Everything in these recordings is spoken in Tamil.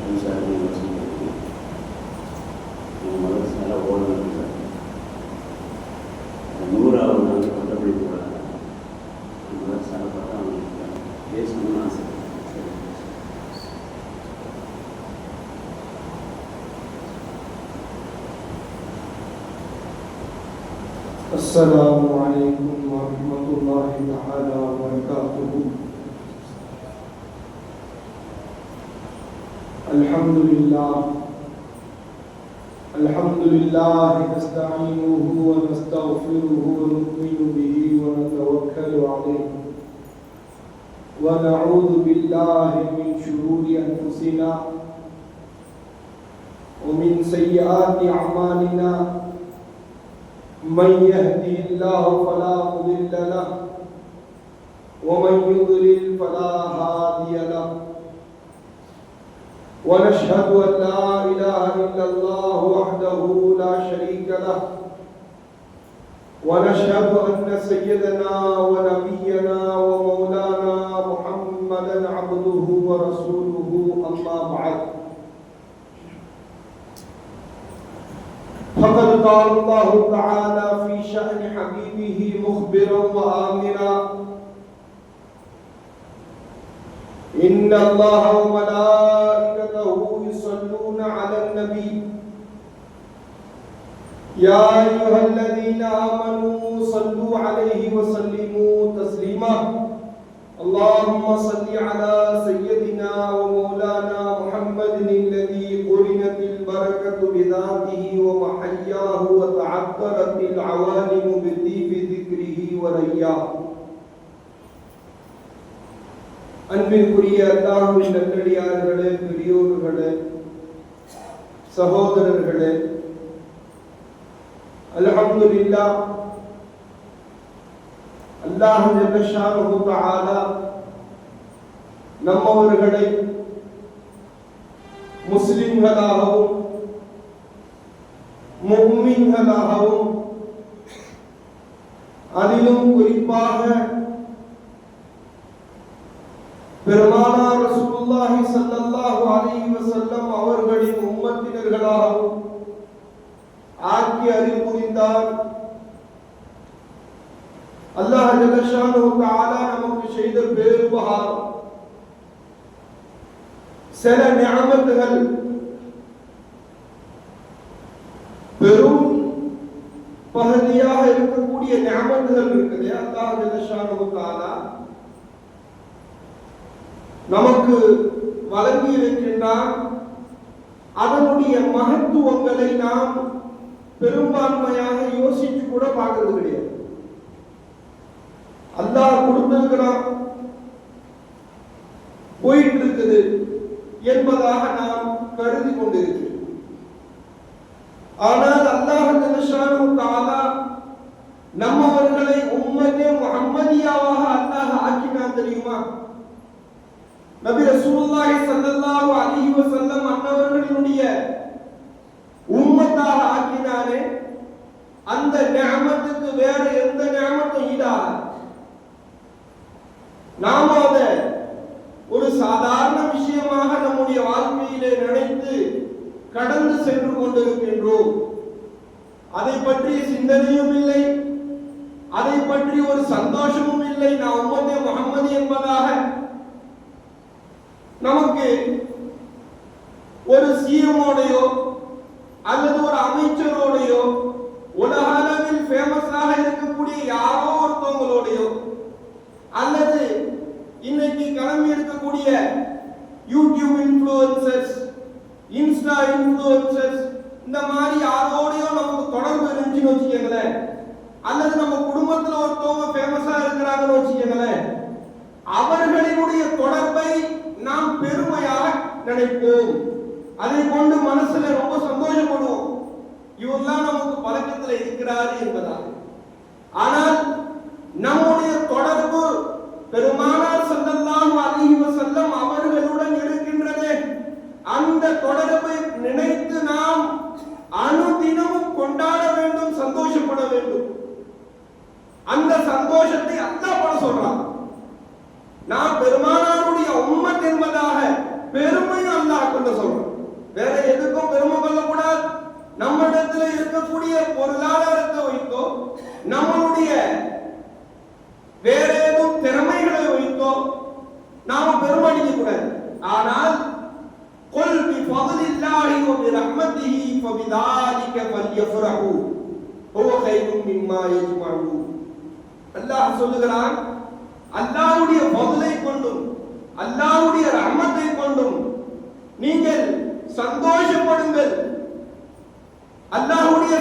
சார் மதரசா நல்லா ஓடணும் சார். 100வது நாள் பட்டப்படி போகிறாங்க. மதரசாவில் பார்த்தா அவங்களுக்கு பேசணும்னு ஆசை. السلام عليكم ورحمة الله تعالى وبركاته. الحمد لله نستعينه ونستغفره ونؤمن به ونتوكل عليه ونعوذ بالله من شرور أنفسنا ومن سيئات أعمالنا. من يهدي الله فلا مضل له ومن يضلل فلا هادي له. ونشهد أن لا إله إلا الله وحده لا شريك له. ونشهد أن سيدنا ونبينا ومولانا محمدا عبده ورسوله. أما بعد، فقد قال الله تعالى في شأن حبيبه مخبرا وآمرا: إن الله وملائكته يصلون على النبي يا أيها الذين آمنوا صلوا عليه وسلموا تسليما. اللهم صل على سيدنا ومولانا محمد الذي قرنت البركة بذاته ومحياه وتعطرت العوالم بطيب ذكره ورياه. அன்பிற்குரிய அல்லாஹ்வின் நல்லடியார்களே, பெரியோர்களே, சகோதரர்களே, அல்ஹம்துலில்லாஹ், அல்லாஹ் ஜல்ல ஷானுஹு தஆலா நம்மவர்களை முஸ்லிம்களாகவும் முஃமின்களாகவும் அதிலும் குறிப்பாக பெருமானார் ரசூலுல்லாஹி ஸல்லல்லாஹு அலைஹி வஸல்லம் அவர்களின் உம்மத்தினர்களாகவும் ஆக்கி அருள் புரிந்தார். அல்லாஹ் ஜல்ல ஷானுஹு தஆலா நமக்கு செய்த பேருபகாரம், சில நிஅமத்துகள், பெரும் பகுதியாக இருக்கக்கூடிய நிஅமத்துகள் இருக்குது. அல்லாஹ் ஜல்ல ஷானுஹு தஆலா நமக்கு வழங்கி இருக்கின்றான். அதனுடைய மகத்துவங்களை நாம் பெரும்பான்மையாக யோசிச்சு கூட பார்க்கிறது கிடையாது. அல்லாஹ் கொடுத்திருக்கிறான், போயிட்டு இருக்குது என்பதாக நாம் கருதி கொண்டிருக்கிறோம். ஆனால் அல்லாஹ் ஜல்ல ஷானுஹு தஆலா நம்மவர்களை உம்மத்தே முஹம்மதியாவாக அல்லாஹ் ஆக்கினான் தெரியுமா? நபி ரசூலுல்லாஹி ஸல்லல்லாஹு அலைஹி வஸல்லம் அன்னவர்களினுடைய உம்மத்தாக ஆக்கினானே, அந்த நிஅமத்துக்கு வேற எந்த நிஅமத்தும் ஈடாகாது. நாம் அதை ஒரு சாதாரண விஷயமாக நம்முடைய வாழ்க்கையிலே நினைத்து கடந்து சென்று கொண்டிருக்கின்றோம். அதை பற்றிய சிந்தனையும் இல்லை, அதை பற்றி ஒரு சந்தோஷமும் இல்லை. நான் உம்மத்தே முஹம்மதி என்பதாக நமக்கு ஒரு சிஎம்மோடையோ அல்லது ஒரு அமைச்சரோடையோ உலக அளவில் ஃபேமஸாக இருக்கக்கூடிய யாரோ ஒருத்தவங்களோடையோ அல்லது இன்னைக்கு கிளம்பி இருக்கக்கூடிய யூடியூப் இன்ஃப்ளூயன்சர்ஸ், இன்ஸ்டா இன்ஃப்ளூயன்சர்ஸ், இந்த மாதிரி யாரோடையோ நமக்கு தொடர்பு இருந்துச்சுன்னு வச்சுக்கோங்களேன், அல்லது நம்ம குடும்பத்தில் ஒருத்தவங்க ஃபேமஸா இருக்கிறாங்கன்னு வச்சுக்கோங்களேன், அவர்களினுடைய தொடர்பை நாம் பெருமையாக நினைப்போம். அதை கொண்டு மனசுல ரொம்ப சந்தோஷப்படுவோம், இவெல்லாம் நமக்கு பழக்கத்தில் இருக்கிறாரு என்பதாக. ஆனால் நம்முடைய தொடர்பு பெருமானார் ஸல்லல்லாஹு அலைஹி வஸல்லம் அவர்களுடன் இருக்கின்றதே, அந்த தொடர்பை நினைத்து நாம் அனுதினமும் கொண்டாட வேண்டும், சந்தோஷப்பட வேண்டும். அந்த சந்தோஷத்தை அல்லாஹ் பட சொல்றான். நாம் பெருமானாருடைய உம்மத் என்பதாக பெருமையும் அல்லாஹ் ரஹ்மத்தை சொல்றோம். வேற எதுக்கும் பெருமை கொள்ளக்கூடாது. நம்மிடத்துல இருக்கக்கூடிய பொருளாதாரத்தை வைத்தோ நம்மளுடைய வேற ஏதும் திறமைகளை வைத்தோ நாம பெருமடிக்க கூடாது. ஆனால் قل بفضل الله وبرحمته فبذلك فليفرحوا هو خير مما يجمعون. அல்லாஹ் சொல்லுகிறான், அல்லாஹ்வுடைய ஃபضலை கொண்டும் அல்லாஹ்வுடைய ரஹ்மத்தை கொண்டும் நீங்கள் சந்தோஷப்படுங்கள். அல்லாஹ்வுடைய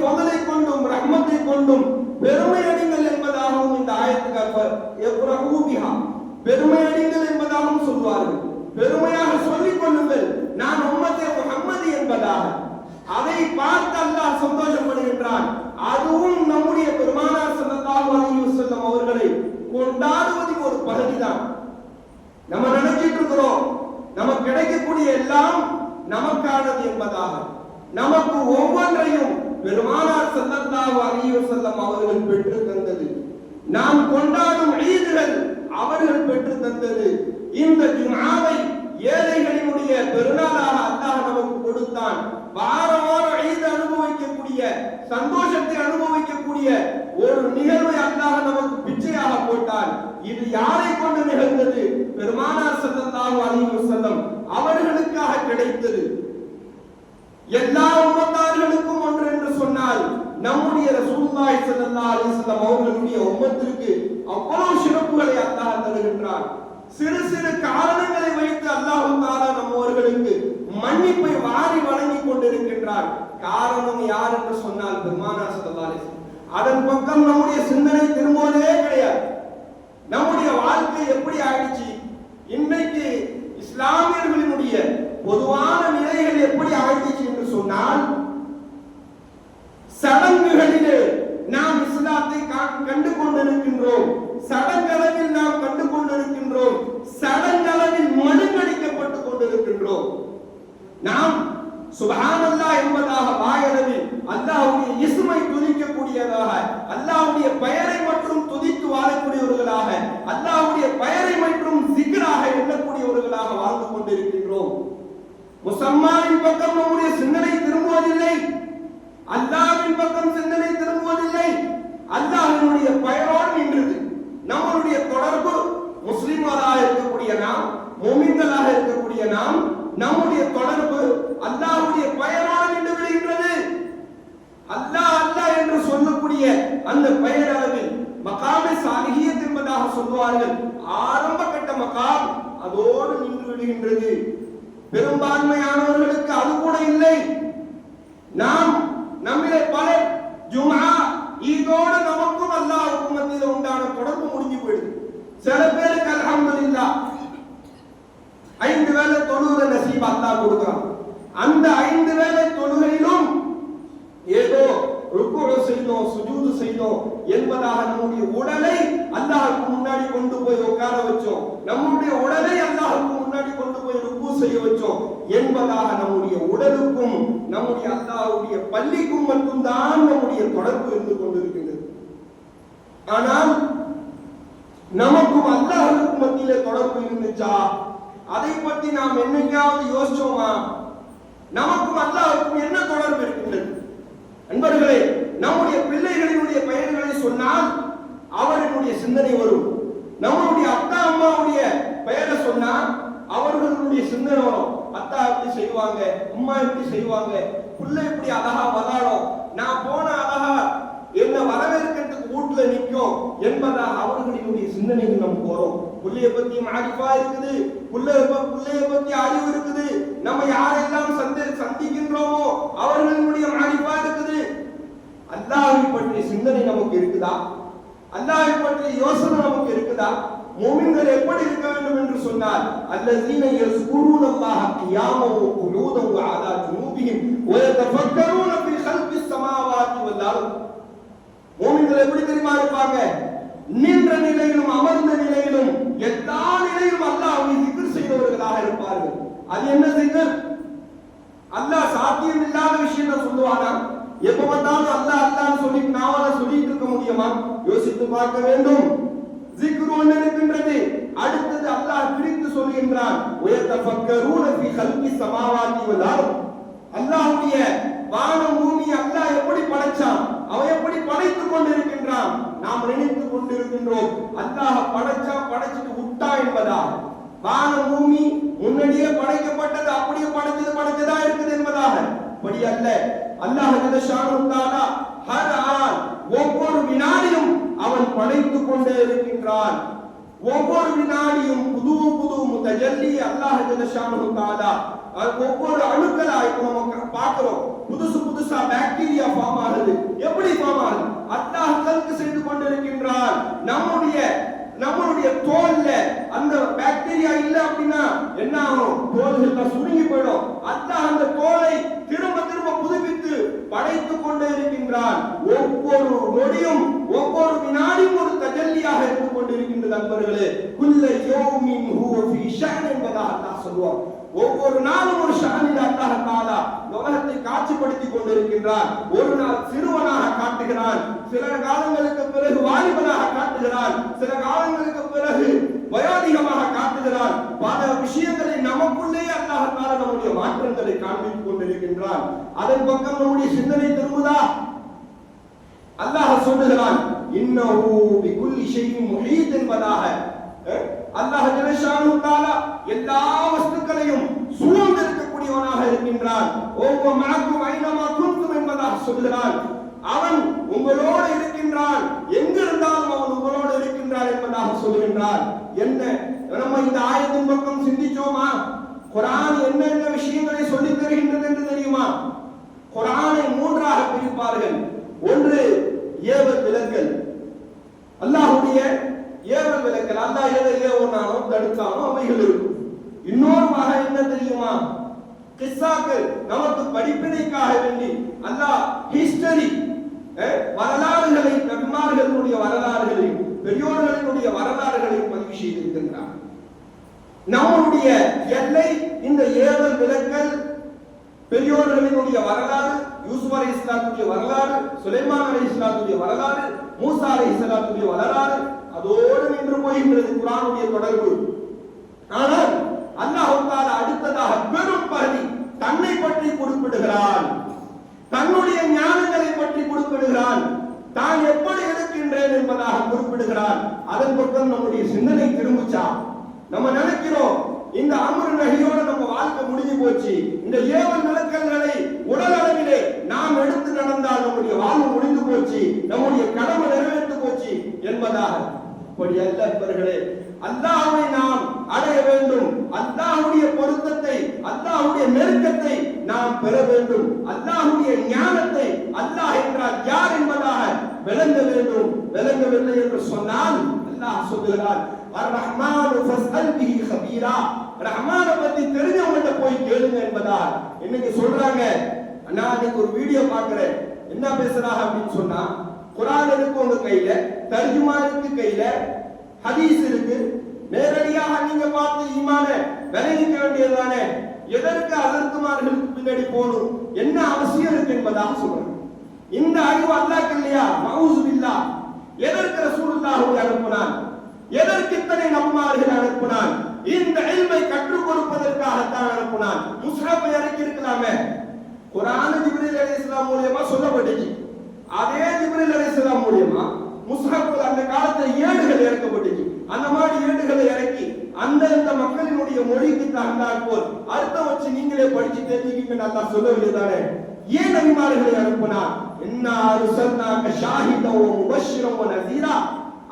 ஃபضலை கொண்டும் ரஹ்மத்தை கொண்டும் பெருமை அடைங்கள் என்பதாகவும் இந்த ஆயத்துக்கு பெருமை அடைங்கள் என்பதாகவும் சொல்வார்கள். பெருமையாக சொல்லிக் கொள்ளுங்கள், நான் உம்மத்தே முஹம்மது என்பதாக. அதை பார்த்து அல்லாஹ் சந்தோஷப்படுகின்றான். அதுவும் நம்முடைய பெருமானார் ஸல்லல்லாஹு அலைஹி வஸல்லம் அவர்களை கொண்டாடுவதின் ஒரு பகுதிதான். நம்ம நினைச்சிட்டு இருக்கிறோம் நமக்கு கிடைக்கக்கூடிய எல்லாம் நமக்கானது என்பதாக. நமக்கு ஒவ்வொன்றையும் பெருமானார் ஸல்லல்லாஹு அலைஹி வஸல்லம் அவர்கள் பெற்று தந்தது. நாம் கொண்டாடும் ஈதுகள் அவர்கள் பெற்று தந்தது. இந்த ஜும்ஆவை ஏழைகளினுடைய பெருநாளாக அல்லாஹ் நமக்கு கொடுத்தான். வார வாரம் ஈத் அனுபவிக்கக்கூடிய, சந்தோஷத்தை அனுபவிக்கக்கூடிய ஒரு நிகழ்வை அல்லாஹ் நமக்கு பிச்சையாக போட்டான். இது யாரை கொண்டு நிகழ்ந்தது? பெருமானார் ஸல்லல்லாஹு அலைஹி வஸல்லம் அவர்களுக்காக கிடைத்தது. எல்லா உம்மத்தார்களுக்கும் ஒன்று என்று சொன்னால் நம்முடைய ரசூலுல்லாஹி ஸல்லல்லாஹு அலைஹி வஸல்லம் அவர்களுடைய உம்மத்திற்கு அவ்வளவு சிறப்புகளை அல்லாஹ் தருகின்றான். சிறு சிறு காரணங்களை வைத்து அல்லாஹ் தஆலா நம்மவர்களுக்கு மன்னிப்பை வாரி வழங்கி கொண்டிருக்கின்றார். காரணம் யார் என்று சொன்னால் பெருமானார் ஸல்லல்லாஹு அலைஹி வஸல்லம். அதன் பக்கம் நம்முடைய சிந்தனை திரும்புவதே கிடையாது. நம்முடைய வாழ்க்கை எப்படி ஆயிடுச்சு? இன்னைக்கு இஸ்லாமியர்களினுடைய பொதுவான நிலைகள் எப்படி ஆயிடுச்சு என்று சொன்னால், சடங்குகளிலே நாம் இஸ்லாத்தை கண்டு கொண்டிருக்கின்றோம். சடங்களவில் நாம் கண்டு கொண்டிருக்கின்றோம். சடங்களவில் மழுங்கடிக்கப்பட்டுக் கொண்டிருக்கின்றோம். நாம் சுப்ஹானல்லாஹ் என்பதாக வாயளவில் அல்லாஹ்வுடைய இஸ்மை துதிக்கக்கூடியதாக, அல்லாஹ்வுடைய பெயரை மட்டும் துதித்து வாழக்கூடியவர்களாக, அல்லாஹ்வுடைய பெயரை மட்டும் zikராக எண்ணக்கூடியவர்களாக வாழ்ந்து கொண்டிருக்கின்றோம். முஸம்மாவின் பக்கம் நம்முடைய சிந்தனை திரும்புவதில்லை. அல்லாஹ்வின் பக்கம் சிந்தனை திரும்புவதில்லை. அல்லாஹ்வினுடைய பெயரோடு நின்றது. நம்மளுடைய தொடர்பு முஸ்லிம்களாக இருக்கக்கூடிய நாம், முஃமின்களாக இருக்கக்கூடிய நாம், நம்முடைய தொடர்பு அல்லாஹ்வுடைய பெயரோடு நின்று விடுகின்றது. அல்லாஹ் அல்லாஹ் என்று சொல்லக்கூடிய அந்த பெயர் அளவில் மகாமே சாலிஹியத் என்பதாக சொல்வார்கள். ஆரம்ப கட்ட மகாம் அதோடு நின்று விடுகின்றது. பெரும்பான்மையானவர்களுக்கு அது கூட இல்லை. நாம் நம்மிலே பலர் ஜும்ஆ ஈதோடு நமக்கும் அல்லாஹ்வுக்கும் மத்தியில் உண்டான தொடர்பு முடிஞ்சு போயிடுது. சில பேருக்கு அல்ஹம்துலில்லாஹ் 5 வேளை தொழுகிற நசீப் அல்லாஹ் கொடுக்கிறான். அந்த 5 வேளை தொழுகையிலும் ஏதோ ருக்கு செய்தோம், சுஜூது செய்தோம் என்பதாக நம்முடைய உடலை அல்லாஹ்வுக்கு முன்னாடி கொண்டு போய் உட்கார வச்சோம், நம்முடைய உடலை அல்லாஹ்வுக்கு முன்னாடி கொண்டு போய் ருக்கு செய்ய வச்சோம் என்பதாக நம்முடைய உடலுக்கும் நம்முடைய அல்லாஹ்வுடைய பள்ளிக்கும் மட்டும்தான் நம்முடைய தொடர்பு இருந்து கொண்டிருக்கின்றது. ஆனால் நமக்கும் அல்லாஹ்வுக்கும் மத்தியிலே தொடர்பு இருந்துச்சா? அதை பற்றி நாம் என்னைக்காவது யோசிச்சோமா? நமக்கும் அல்லாஹ்வுக்கும் என்ன தொடர்பு இருக்கின்றது? அன்பர்களே, நம்முடைய பிள்ளைகளினுடைய பெயர்களை சொன்னால் அவர்களுடைய சிந்தனை வரும். நம்முடைய அத்தா அம்மாவுடைய பெயரை சொன்னால் அவர்களுடைய சிந்தனை வரும். அத்தா எப்படி செய்வாங்க, அம்மா எப்படி செய்வாங்க, புள்ள எப்படி அழகா வளரும், நான் போன அழகா என்ன வரவேற்கிறதுக்கு வீட்டுல நிற்கும் என்பதாக அவர்களுடைய சிந்தனைகள் நமக்கு வரும். புள்ளைய பத்தி மாரிஃபா இருக்குது, புள்ளைய பத்தி அறிவு இருக்குது. நம்ம யாரெல்லாம் சந்திக்கின்றோமோ அவர்களுடைய மாரிஃபா இருக்குது. அல்லாஹ்வை பற்றிய சிந்தனை நமக்கு இருக்குதா? அல்லாஹ்வை பற்றிய யோசனை நமக்கு இருக்குதா? முஃமின்கள் எப்படி இருக்க வேண்டும் என்று சொன்னால், அல்லதீன யஸ்குரூனல்லாஹ கியாமன் வ குஊதன் வ அலா ஜுனூபிஹிம் வ யதஃபக்கரூன ஃபீ ஹல்கிஸ் ஸமாவாத்தி வல் அர்த். முஃமின்கள் எப்படி தெரியுமா இருப்பாங்க? நின்ற நிலையிலும் அமர்ந்த நிலையிலும் எல்லா நிலையிலும் அல்லாஹ்வை zikr செய்தவர்களாக இருப்பார்கள். அது என்ன zikr? அல்லாஹ் சாத்தியம் இல்லாத விஷயத்தை சொல்லுவானா? எப்ப பார்த்தாலும் அல்லாஹ் அல்லாஹ்னு சொல்லி நாவல சொல்லிட்டு இருக்க முடியுமா? யோசித்து பார்க்க வேண்டும். zikr ஒன்று இருக்கின்றது. அடுத்தது அல்லாஹ் பிரித்து சொல்கின்றான் வயதஃபக்கரூன ஃபீ கல்கி ஸமாவாதி வல் அர்த். அல்லாஹ்வுடைய வானம் பூமி அல்லாஹ் எப்படி படைச்சான், அவன் எப்படி படைத்துக் கொண்டிருக்கின்றான். நாம் நினைத்துக் கொண்டிருக்கின்றோம் அல்லாஹ் படைச்சிட்டு விட்டா என்பதா. வானம் பூமி முன்னாடியே படைக்கப்பட்டது, அப்படியே படைச்சதா இருக்குது என்பதாக. அப்படி அல்ல. அல்லாஹ் ஜல்லஷானு தஆலா ஹர் ஆன் ஒவ்வொரு வினாடியும் அவன் படைத்துக் கொண்டே இருக்கின்றான். ஒவ்வொரு வினாடியும் புது முத்தஜல்லி அல்லாஹ் ஜல்லஷானு தஆலா. ஒவ்வொரு அணுக்களா இப்ப நம்ம பார்க்கிறோம், புதுசா பாக்டீரியா ஃபார்ம் ஆகுது. எப்படி ஃபார்ம் ஆகுது? அல்லாஹ் கல்கு செய்து கொண்டிருக்கின்றான். நம்மளுடைய தோல்ல அந்த பாக்டீரியா இல்ல அப்படின்னா என்ன ஆகும்? தோல்கள் சுருங்கி போயிடும். அல்லாஹ் அந்த தோலை திரும்ப புதுப்பித்து படைத்துக் கொண்டே இருக்கின்றான். ஒவ்வொரு நொடியும் ஒவ்வொரு வினாடியும் ஒரு தஜல்லியாக இருந்து கொண்டிருக்கின்றது. நண்பர்களே, குல்ல யௌமின் ஹுவ ஃபீ ஷஅன் என்பதாக அல்லாஹ் சொல்வார். ஒவ்வொரு நாளும் ஒரு ஷானில் அல்லாஹ் தஆலா உலகத்தை காட்சிப்படுத்திக் கொண்டிருக்கின்றான். ஒரு நாள் சிறுவனாக காட்டுகிறான், சில காலங்களுக்கு பிறகு வாலிபனாக காட்டுகிறான், சில காலங்களுக்கு பிறகு வயோதிகமாக காட்டுகிறான். பல விஷயங்களை நமக்குள்ளே அல்லாஹ் தஆலா நம்முடைய மாற்றங்களை காண்பித்துக் கொண்டிருக்கின்றான். அதன் பக்கம் நம்முடைய சிந்தனை திரும்புதா? அல்லாஹ் சொல்லுகிறான் இன்னஹு பிகுல்லி ஷைஇன் முஹீத் என்பதாக. அல்லாஹ் ஜல்லஷானு தஆலா எல்லா வஸ்துக்களையும் சூழ்ந்து இருக்கக்கூடியவனாக இருக்கின்றான். ஓவ மஅக்கும் ஐனமா குன்தும் என்பதாக சொல்கிறான். அவன் உங்களோடு இருக்கின்றான், எங்க இருந்தாலும் அவன் உங்களோடு இருக்கின்றான் என்பதாக சொல்கின்றான். என்ன நம்ம இந்த ஆயத்தின் பக்கம் சிந்திச்சோமா? குர்ஆன் என்னென்ன விஷயங்களை சொல்லித் தருகின்றது என்று தெரியுமா? குர்ஆனை மூன்றாக பிரிப்பார்கள். ஒன்று ஏவல் விலக்கல், அல்லாஹ்வுடைய ஏவல் விலக்கல். அல்லாஹ் எதை ஏவனானோ தடுத்தானோ அவைகள் இருக்கும். இன்னொரு வகை என்ன தெரியுமா? கிஸ்ஸாக்கள், நமக்கு படிப்பினைக்காக வேண்டி அல்லாஹ் ஹிஸ்டரி, வரலாறுகளை, நபிமார்களுடைய வரலாறுகளையும் பெரியோர்களுடைய வரலாறுகளையும் பதிவு செய்திருக்கின்றார். நம்முடைய எல்லை இந்த ஏவல் விலக்கல், பெரியோர்களினுடைய வரலாறு, யூசுப் அலைஹிஸ்ஸலாத்துடைய வரலாறு, சுலைமான் அலைஹிஸ்ஸலாத்துடைய வரலாறு, மூசா அலைஹிஸ்ஸலாத்துடைய வரலாறு, அதோடு நின்று போகின்றது குர்ஆனுடைய தொடர்பு. ஆனால் அல்லாஹ் தஆலா அடுத்ததாக பெரும் பகுதி தன்னை பற்றி குறிப்பிடுகிறான், தன்னுடைய ஞானங்களை பற்றி குறிப்பிடுகிறான், தான் எப்படி இருக்கின்றேன் என்பதாக குறிப்பிடுகிறான். அதன் பக்கம் நம்முடைய சிந்தனை திரும்பிச்சா? நம்ம நினைக்கிறோம் இந்த அம்ரு நஹியோட நம்ம வாழ்க்கை முடிஞ்சு போச்சு, இந்த ஏவல் விலக்கல்களை உடல் அளவிலே நாம் எடுத்து நடந்தால் நம்முடைய வாழ்வு முடிந்து போச்சு, நம்முடைய கடமை நிறைவேற்று போச்சு என்பதாக. அப்படி அல்ல நண்பர்களே. அல்லாஹ்வை நாம் அடைய வேண்டும், அல்லாஹ்வுடைய பொருத்தத்தை, அல்லாஹ்வுடைய நெருக்கத்தை நாம் பெற வேண்டும், அல்லாஹ்வுடைய ஞானத்தை, அல்லாஹ் என்றால் யார் என்பதாக விளங்க வேண்டும். விளங்கவில்லை என்று சொன்னால் அல்லாஹ் சொல்கிறார் அர்-ரஹ்மானு ஃபஸ்அல் பிஹி கபீரா. ரஹ்மான பத்தி தெரிஞ்சவங்கள்ட்ட போய் கேளுங்க என்பதால். இன்னைக்கு சொல்றாங்க, நான் இன்னைக்கு ஒரு வீடியோ பார்க்கிறேன், என்ன பேசுறாங்க அப்படின்னு சொன்னா, குர்ஆன் இருக்கு உங்க கையில, தர்ஜுமா இருக்கு கையில, ஹதீஸ் இருக்கு, நேரடியாக நீங்க பார்த்து ஈமான விளைவிக்க வேண்டியதுதானே, எதற்கு அதற்குமார்களுக்கு பின்னாடி போகணும், என்ன அவசியம் இருக்கு என்பதாக சொல்றாங்க. இந்த அறிவு அல்லாஹ்க்கு இல்லையா? மவுஸ் பில்லா. எதற்கு ரசூலுல்லாஹி அனுப்பினான்? எதற்கு இத்தனை நபிமார்கள் அனுப்பினான்? இந்த இல்மை கற்றுக் கொடுப்பதற்காகத்தான் அனுப்பினான். முஸ்ஹபை இறக்கி இருக்கலாமே. குர்ஆன் ஜிப்ரீல் அலைஹிஸ்ஸலாம் மூலமா சொல்லப்பட்டுச்சு. அதே ஜிப்ரீல் அலைஹிஸ்ஸலாம் மூலமா முஸ்ஹப் அந்த காலத்துல ஏடுகள் இறக்கப்பட்டுச்சு. அந்த மாதிரி ஏடுகளை இறக்கி அந்த மக்களினுடைய மொழிக்கு தகுந்தாற் போல் அர்த்தம் வச்சு நீங்களே படிச்சு தெரிஞ்சுக்கிட்டு அல்லாஹ் சொல்லவில்லை தானே? ஏன் நபிமார்களை அனுப்பினார்? இன்னா அர்சல்னாக ஷாஹிதன் வ முபஷ்ஷிரன் வ நஸீரா.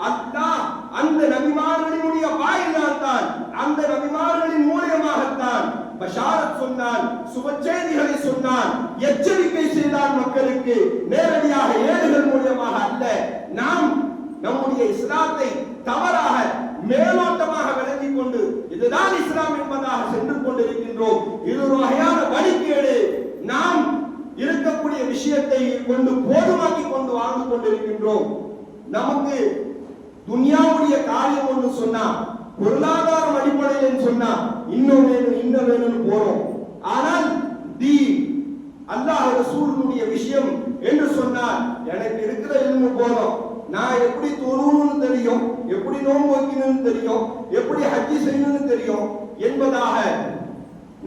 அல்லாஹ் அந்த நபிமார்களினுடைய வாயிலால் தான், அந்த நபிமார்களின் மூலமாகத்தான் பஷாரத் சொன்னான், சுப செய்திகளை சொன்னான், எச்சரிக்கை செய்தான் மக்களுக்கு. நேரடியாக ஏடுகள் மூலமாக அல்ல. நாம் நம்முடைய இஸ்லாத்தை தவறாக மேலோட்டமாக விளங்கிக் கொண்டு இதுதான் இஸ்லாம் என்பதாக சென்று கொண்டிருக்கின்றோம். இது ஒரு வகையான வழிகேடு. நாம் இருக்கக்கூடிய விஷயத்தை கொண்டு போதுமாக்கி கொண்டு வாழ்ந்து கொண்டிருக்கின்றோம். நமக்கு துன்யாவுடைய காரியம் ஒன்று சொன்னா, பொருளாதாரம் அடிப்படையில் சொன்னா இன்னும் வேணும் போறோம். ஆனால் அல்லாஹ் ரசூலுடைய விஷயம் என்று சொன்னால் எனக்கு இருக்கிற இல்மு போதும், நான் எப்படி தொழுவணும்னு தெரியும், எப்படி நோன்பு வைக்கணும்னு தெரியும், எப்படி ஹஜ்ஜி செய்யணும்னு தெரியும் என்பதாக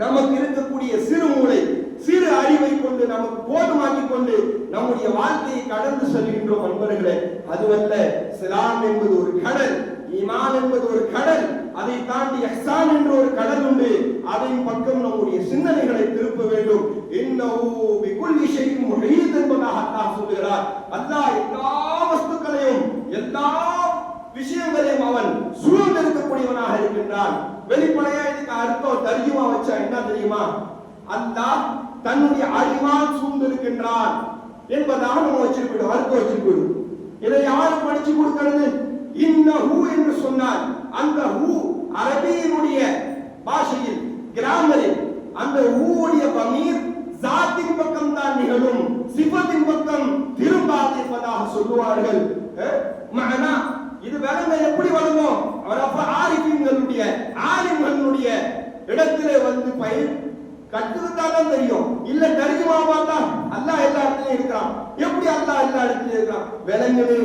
நமக்கு இருக்கக்கூடிய சிறு மூளை, சிறு அறிவை கொண்டு நமக்கு போதுமாக்கி கொண்டு நம்முடைய வாழ்க்கையை கடந்து செல்கின்றோம் நண்பர்களே. அதுவல்ல, இஸ்லாம் என்பது ஒரு கடல், ஈமான் என்பது ஒரு கடல், அதை தாண்டி இஹ்சான் என்ற ஒரு கடல் உண்டு. அதன் பக்கம் நம்முடைய சிந்தனைகளை திருப்ப வேண்டும். இன்னஹு பிகுல்லி ஷைஇன் முஹீத் என்பதாக அல்லாஹ் சொல்கிறார். அல்லாஹ் எல்லா வஸ்துக்களையும் எல்லா விஷயங்களையும் அவன் சூழ்ந்திருக்கக்கூடியவனாக இருக்கின்றான். வெளிப்படையா இதுக்கு அர்த்தம் தர்ஜுமா வச்சா என்ன தெரியுமா? அல்லாஹ் தன்னுடைய அறிவால் சூழ்ந்திருக்கின்றான் என்பதாக நம்ம வச்சிருக்கோம், அர்த்தம் வச்சிருக்கோம். இதை யாரு படிச்சு கொடுக்கிறது? இன்னஹு என்று சொன்னால் அந்த ஹூ அரபியினுடைய பாஷையில், கிராமரில் அந்த ஹூவுடைய பமீர் ஜாத்தின் பக்கம் தான் நிகழும், சிஃபத்தின் பக்கம் திரும்பாது என்பதாக சொல்லுவார்கள். மஅனா இது விளங்க எப்படி வழங்கும்? அவரப்ப ஆரிஃபின்களுடைய ஆலிம்களுடைய இடத்திலே வந்து பயிர் கற்றுக்கிட்டாதான் தெரியும். இல்ல தர்ஜுமாவா தான் அல்லாஹ் எல்லா இடத்துலயும் இருக்கிறான். எப்படி அல்லாஹ் எல்லா இடத்துலயும் இருக்கிறான் விளங்குது.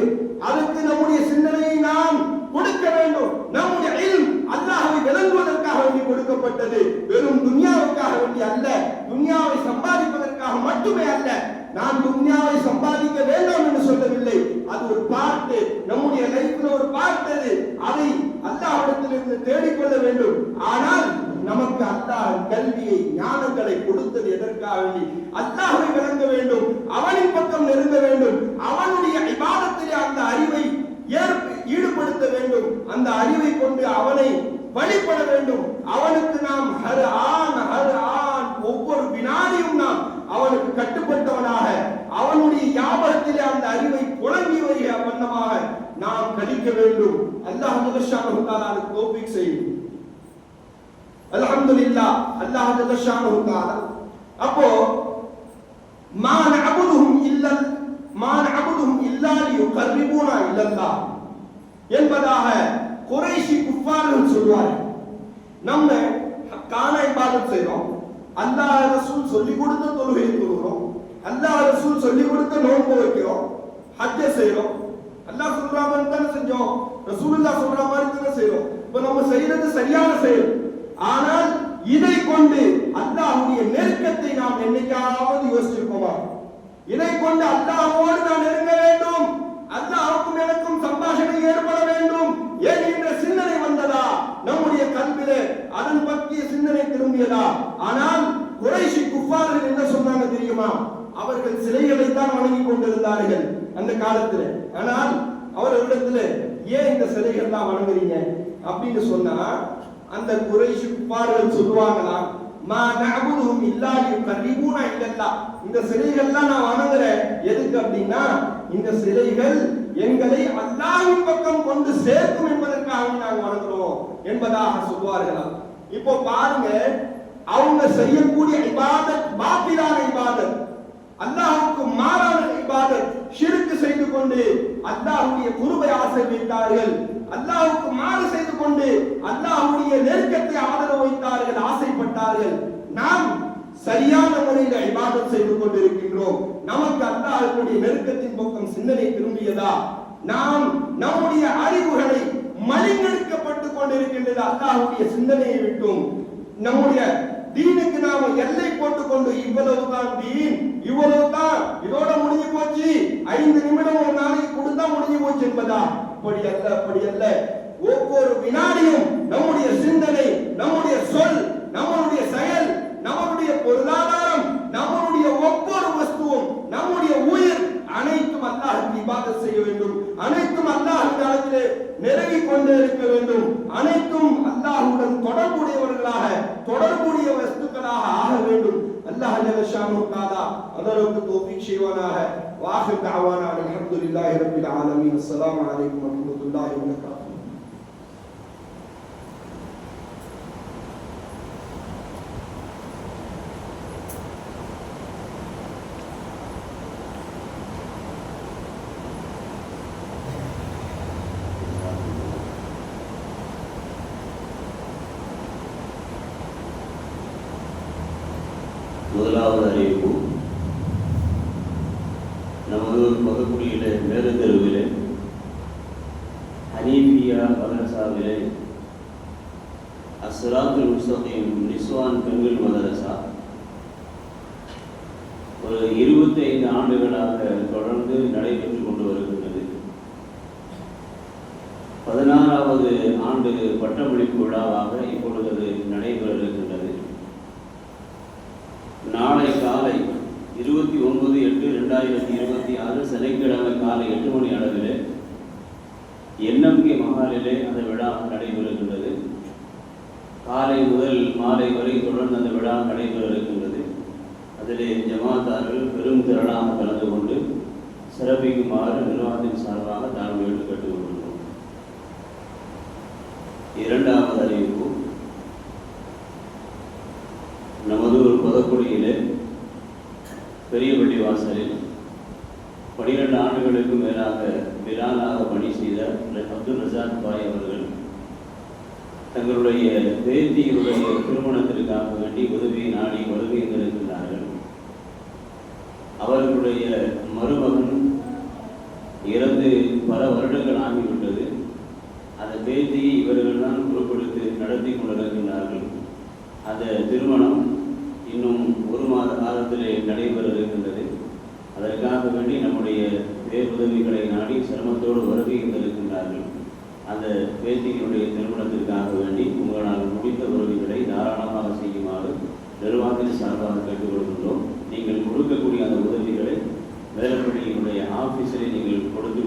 அதுக்கு நம்முடைய சிந்தனையை நாம் கொடுக்க வேண்டும். நம்முடைய இல்ம் அல்லாஹ்வை விளங்குவதற்காக வேண்டி கொடுக்கப்பட்டது, வெறும் துன்யாவுக்காக வேண்டி அல்ல, துன்யாவை சம்பாதிப்பதற்காக மட்டுமே அல்ல. நான் துன்யாவை சம்பாதிக்க வேண்டாம் என்று சொல்லவில்லை, அது ஒரு பார்ட், நம்முடைய லைஃப்ல ஒரு பார்ட். அது அதை அல்லாஹ்விடத்திலிருந்து தேடிக்கொள்ள வேண்டும். ஆனால் நமக்கு அல்லாஹ் கல்வியை ஞானங்களை கொடுத்தது எதற்காக வேண்டி? அல்லாஹ்வை விளங்க வேண்டும், அவனின் பக்கம் நெருங்க வேண்டும், அவனுடைய இபாதத்திலே அந்த அறிவை ஈடுபடுத்த வேண்டும், அந்த அறிவை கொண்டு அவனை வழிபட வேண்டும். அவனுக்கு நாம் ஹர் ஆன் ஒவ்வொரு வினாடியும் நாம் அவனுக்கு கட்டுப்பட்டவனாக, அவனுடைய ஞாபகத்திலே அந்த அறிவை புழங்கி வருகிற வண்ணமாக நாம் கழிக்க வேண்டும். அல்லாஹ் ஜல்லஷானஹு தஆலா அதுக்கு தௌஃபீக் செய்யும். அல்ஹம்துலில்லாஹ், அல்லாஹ் ஜல்லஷானஹு தஆலா. அப்போ மா நஅபுதுஹும் இல்லா லியுகர்ரிபூனா இலல்லாஹ் என்பதாக குறைஷி குஃபார்கள் சொல்வார்கள். நம்ம கான இபாதத் செய்றோம், அல்லாஹ் ரசூல் சொல்லி கொடுத்த தொழுகை தொழுகிறோம், அல்லாஹ் ரசூல் சொல்லி கொடுத்த நோன்பு வைக்கிறோம், ஹஜ்ஜ செய்றோம். அல்லாஹ் சொல்ற மாதிரி தானே செஞ்சோம், ரசூலுல்லாஹ் சொல்ற மாதிரி தானே செய்றோம். இப்ப நம்ம செய்யறது சரியான செயல். ஆனால் இதை கொண்டு அல்லாஹ்வுடைய நெருக்கத்தை நாம் என்னைக்காவது யோசிச்சிருக்கோமா? இதை கொண்டு அல்லாஹ்வோடு நான் நெருங்க வேண்டும், அல்லாஹ்வுக்கும் எனக்கும் சம்பாஷணை ஏற்பட வேண்டும் என்கின்ற சிந்தனை வந்ததா நம்முடைய கல்விலே? அதன் பற்றிய சிந்தனை திரும்பியதா? ஆனால் குறைஷி குஃபார்கள் என்ன சொன்னாங்க தெரியுமா? அவர்கள் சிலைகளை தான் வணங்கி கொண்டிருந்தார்கள் அந்த காலத்துல. ஆனால் அவர்களிடத்துல ஏன் இந்த சிலைகள் தான் வணங்குறீங்க அப்படின்னு சொன்னா, அந்த குறைஷி குஃபார்கள் சொல்லுவாங்களாம், மா நஅபுதுஹும் இல்லா லியுகர்ரிபூனா இலல்லாஹ். இந்த சிலைகள்லாம் நான் வணங்குறேன் எதுக்கு அப்படின்னா, இந்த சிலைகள் எங்களை அல்லாஹ்வின் பக்கம் கொண்டு சேர்க்கும் என்பதற்காக நாங்கள் வணங்குறோம் என்பதாக சொல்வார்களாம். இப்போ பாருங்க, அவங்க செய்யக்கூடிய இபாதத் பாத்திலான இபாதத், அல்லாஹ்வுக்கு மாறான இபாதத், ஷிர்க் செய்து கொண்டு அல்லாஹ்வுடைய குர்பை ஆசை வைத்தார்கள், அல்லாஹ்வுக்கு மாறு செய்து கொண்டு அல்லாஹ்வுடைய நெருக்கத்தை ஆதரவு வைத்தார்கள், ஆசைப்பட்டார்கள். நாம் சரியான முறையில் இபாதத் செய்து கொண்டிருக்கின்றோம். நமக்கு அல்லாஹ்வுடைய நெருக்கத்தின் பக்கம் சிந்தனை திரும்பியதா? நாம் நம்முடைய அறிவுகளை மலிங்கெடுக்கப்பட்டு கொண்டிருக்கின்றது அல்லாஹ்வுடைய சிந்தனையை விட்டும். நம்முடைய தீனுக்கு நாம எல்லை போட்டுக்கொண்டு இவ்வளவுதான் தீன், இவ்வளவுதான், இதோட முடிஞ்சு போச்சு, 5 நிமிடம் ஒரு நாளைக்கு கொடுத்தா முடிஞ்சு போச்சு என்பதா? அப்படி அல்ல, அப்படி அல்ல. ஒவ்வொரு வினாடியும் நம்முடைய சிந்தனை, நம்முடைய சொல், நம்முடைய செயல், நம்முடைய பொருளாதாரம், நம்முடைய ஒவ்வொரு வஸ்துவும், நம்முடைய உயிர் அனைத்தும் அல்லாஹ்வுக்கு இபாதத் செய்ய வேண்டும், அனைத்தும் அல்லாஹ்வின் அழைப்பிலே நெருங்கிக் கொண்டே இருக்க வேண்டும், அனைத்தும் அல்லாஹ்வுடன் தொடர்புடையவர்களாக, தொடர்புடைய வஸ்துக்களாக ஆக வேண்டும். அல்லாஹ் ஜல்லஷானஹு தஆலா அதற்கு தௌஃபீக் செய்வானாக. வாஹிர் தஅவானா அல்ஹம்துலில்லாஹி ரப்பில் ஆலமீன். அஸ்ஸலாமு அலைக்கும் வரஹ்மத்துல்லாஹி வபரகாத்துஹு. முதலாவது அறிவிப்பு, நமது பகுதியிலே மேறு தெருவிலே அல்ஹிரா மதரசாவிலே அஸ்ஸலாத்துல் முஸ்தகீம் நிஸ்வான் பெண்கள் மதரசா ஒரு 25 ஆண்டுகளாக தொடர்ந்து நடைபெற்று கொண்டு வருகின்றது. 16வது ஆண்டு பட்டமளிப்பு விழாவாக இப்பொழுது அது நடைபெற இருக்கின்றது. நாளை காலை 29/8/2026 சனிக்கிழமை காலை 8 மணி அளவிலே என்எம்கே மஹாலிலே அந்த விழா நடைபெறுகின்றது. காலை முதல் மாலை வரை தொடர்ந்து அந்த விழா நடைபெற இருக்கின்றது. அதிலே ஜமாத்தார்கள் பெரும் திரளாக கலந்து கொண்டு சிறப்பிக்குமாறு நிர்வாகத்தின் சார்பாக தாங்கள் எடுத்துக்கட்டுக் கொள்கின்றோம். இரண்டாவது அறிவிப்பு, நமது ஒரு பொதக்குடியிலே பெரியபள்ளி வாசலில் 12 ஆண்டுகளுக்கு மேலாக பிலாலாக பணி செய்த அப்துல் ரசாக் பாய் அவர்கள் தங்களுடைய பேத்தியுடைய திருமணத்திற்காக வேண்டி உதவியை நாடி வருகை இருக்கின்றார்கள். அவர்களுடைய மருமகன் இறந்து பல வருடங்கள் ஆகிவிட்டது. அந்த பேத்தியை இவர்கள் தான் பொறுப்பெடுத்து நடத்தி கொண்டிருக்கின்றார்கள். அந்த திருமணம் இன்னும் 1 மாத காலத்திலே நடைபெற இருக்கின்றது. அதற்காக வேண்டி நம்முடைய பேருதவிகளை நாடி சிரமத்தோடு வருகை இருக்கின்றார்கள். அந்த பேத்தியினுடைய திருமணத்திற்காக வேண்டி உங்களால் முடிந்த உதவிகளை தாராளமாக செய்யுமாறு நிர்வாகத்தின் சார்பாக கேட்டுக்கொள்கின்றோம். நீங்கள் கொடுக்கக்கூடிய அந்த உதவிகளை வேலைப்படியினுடைய ஆஃபீஸிலே நீங்கள் கொடுத்து